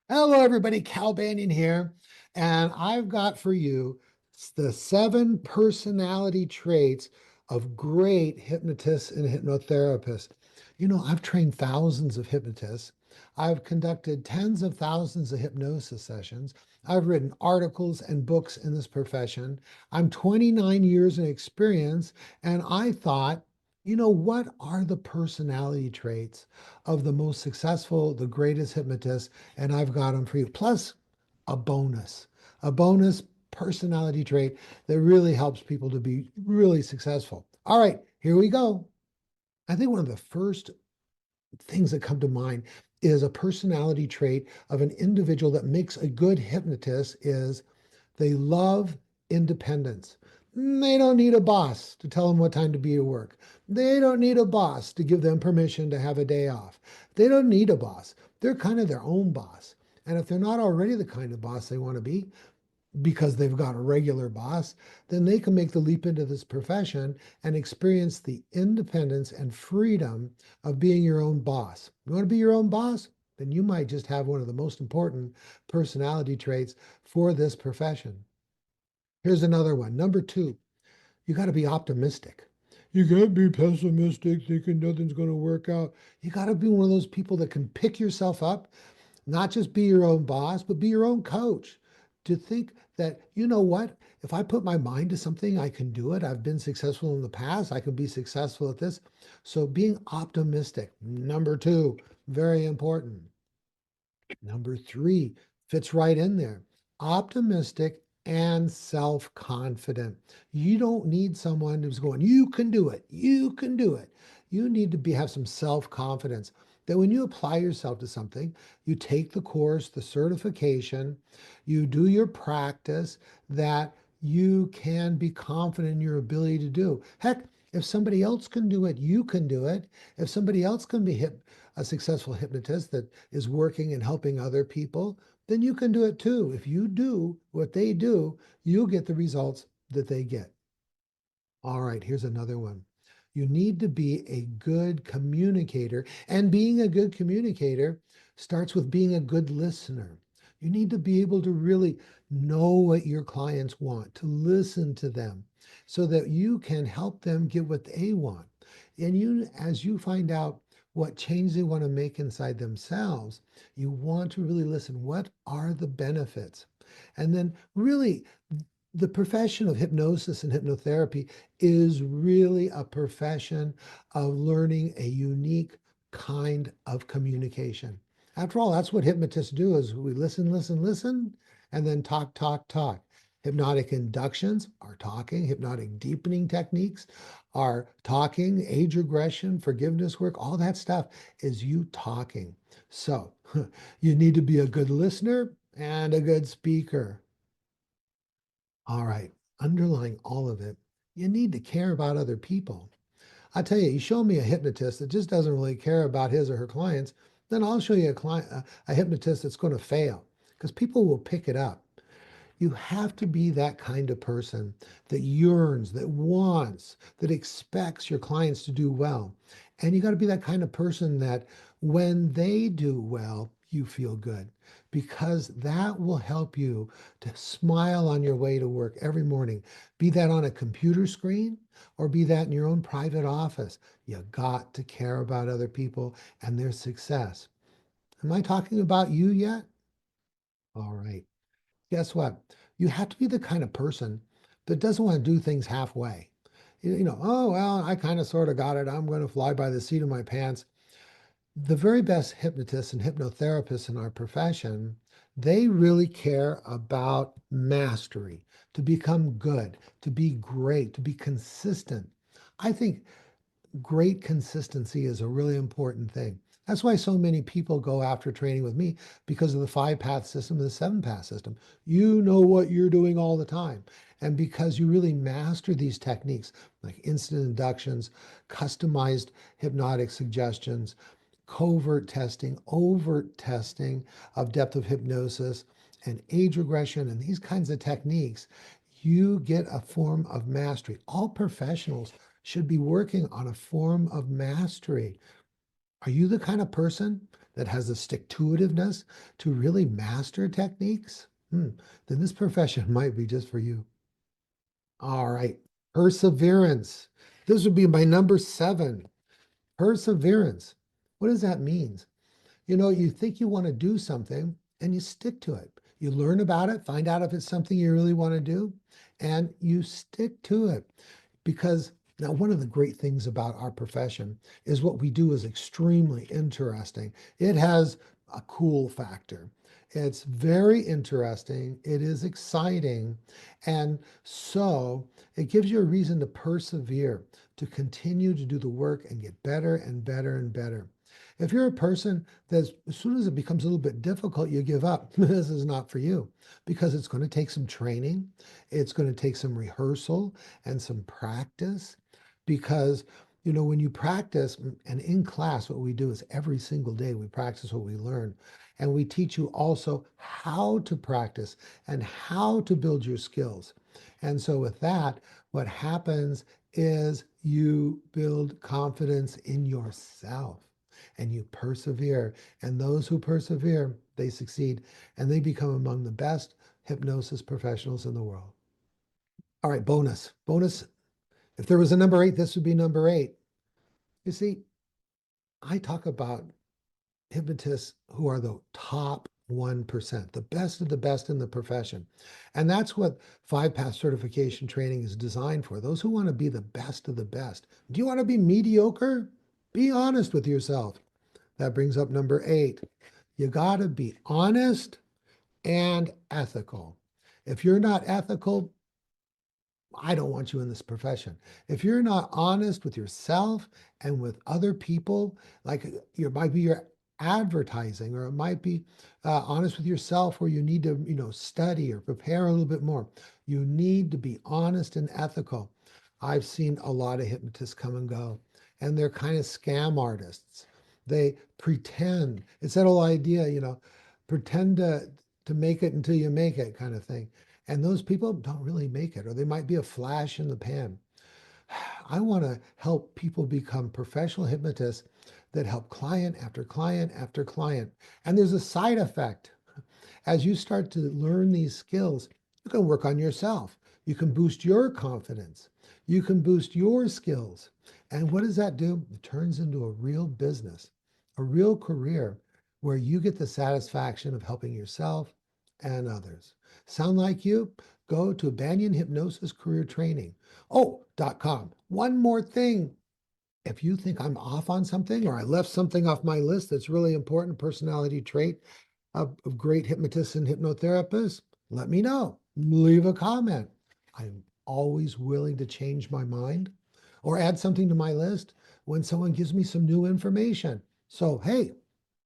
Hello, everybody. Cal Banyan here. And I've got for you the 7 personality traits of great hypnotists and hypnotherapists. I've trained thousands of hypnotists. I've conducted tens of thousands of hypnosis sessions. I've written articles and books in this profession. I'm 29 years in experience, and I thought, what are the personality traits of the most successful, the greatest hypnotists? And I've got them for you. Plus, a bonus, a bonus personality trait that really helps people to be really successful. All right, here we go. I think one of the first things that come to mind is a personality trait of an individual that makes a good hypnotist is they love independence. They don't need a boss to tell them what time to be at work. They don't need a boss to give them permission to have a day off. They don't need a boss. They're kind of their own boss. And if they're not already the kind of boss they want to be, because they've got a regular boss, then they can make the leap into this profession and experience the independence and freedom of being your own boss. You want to be your own boss? Then you might just have one of the most important personality traits for this profession. Here's another one. Number 2, you got to be optimistic. You can't be pessimistic, thinking nothing's going to work out. You got to be one of those people that can pick yourself up, not just be your own boss, but be your own coach. To think that, you know what, if I put my mind to something, I can do it. I've been successful in the past. I can be successful at this. So being optimistic, number 2, very important. Number 3 fits right in there. Optimistic and self-confident. You don't need someone who's going, you can do it. You can do it. You need to have some self-confidence that when you apply yourself to something, you take the course, the certification, you do your practice, that you can be confident in your ability to do. Heck, if somebody else can do it, you can do it. If somebody else can be a successful hypnotist that is working and helping other people, then you can do it too. If you do what they do, you'll get the results that they get. All right, here's another one. You need to be a good communicator, and being a good communicator starts with being a good listener. You need to be able to really know what your clients want, to listen to them so that you can help them get what they want. And as you find out what change they want to make inside themselves, you want to really listen. What are the benefits? And then really the profession of hypnosis and hypnotherapy is really a profession of learning a unique kind of communication. After all, that's what hypnotists do is we listen, listen, listen, and then talk, talk, talk. Hypnotic inductions are talking, hypnotic deepening techniques are talking, age regression, forgiveness work, all that stuff is you talking. So you need to be a good listener and a good speaker. All right. Underlying all of it, you need to care about other people. I tell you, you show me a hypnotist that just doesn't really care about his or her clients, then I'll show you a hypnotist that's going to fail because people will pick it up. You have to be that kind of person that yearns, that wants, that expects your clients to do well. And you got to be that kind of person that when they do well, you feel good because that will help you to smile on your way to work every morning. Be that on a computer screen or be that in your own private office. You got to care about other people and their success. Am I talking about you yet? All right. Guess what? You have to be the kind of person that doesn't want to do things halfway. Oh, well, I kind of sort of got it. I'm going to fly by the seat of my pants. The very best hypnotists and hypnotherapists in our profession, they really care about mastery, to become good, to be great, to be consistent. I think great consistency is a really important thing. That's why so many people go after training with me because of the 5 path system and the 7 path system. You know what you're doing all the time. And because you really master these techniques like instant inductions, customized hypnotic suggestions, covert testing, overt testing of depth of hypnosis, and age regression, and these kinds of techniques, you get a form of mastery. All professionals should be working on a form of mastery. Are you the kind of person that has the stick-to-itiveness to really master techniques, then this profession might be just for you. All right, perseverance. This would be my number 7. Perseverance. What does that mean? You think you want to do something and you stick to it. You learn about it, find out if it's something you really want to do, and you stick to it. Because now, one of the great things about our profession is what we do is extremely interesting. It has a cool factor. It's very interesting. It is exciting. And so it gives you a reason to persevere, to continue to do the work and get better and better and better. If you're a person that as soon as it becomes a little bit difficult, you give up, this is not for you because it's going to take some training. It's going to take some rehearsal and some practice because, when you practice and in class, what we do is every single day we practice what we learn. And we teach you also how to practice and how to build your skills. And so with that, what happens is you build confidence in yourself and you persevere. And those who persevere, they succeed and they become among the best hypnosis professionals in the world. All right, bonus. Bonus. If there was a number 8, this would be number 8. You see, I talk about hypnotists who are the top 1%, the best of the best in the profession. And that's what 5-pass certification training is designed for. Those who want to be the best of the best. Do you want to be mediocre? Be honest with yourself. That brings up number 8. You got to be honest and ethical. If you're not ethical, I don't want you in this profession. If you're not honest with yourself and with other people, like it might be your advertising, or it might be honest with yourself where you need to, study or prepare a little bit more. You need to be honest and ethical. I've seen a lot of hypnotists come and go, and they're kind of scam artists. They pretend. It's that whole idea, pretend to make it until you make it kind of thing. And those people don't really make it, or they might be a flash in the pan. I want to help people become professional hypnotists that help client after client after client. And there's a side effect. As you start to learn these skills, you can work on yourself. You can boost your confidence. You can boost your skills. And what does that do? It turns into a real business, a real career where you get the satisfaction of helping yourself and others. Sound like you? Go to Banyan Hypnosis Career Training. .com. One more thing. If you think I'm off on something or I left something off my list that's really important personality trait of great hypnotists and hypnotherapists, let me know. Leave a comment. I'm always willing to change my mind or add something to my list when someone gives me some new information. So, hey,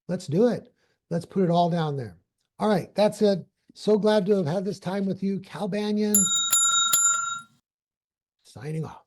let's do it. Let's put it all down there. All right, that's it. So glad to have had this time with you. Cal Banyan, signing off.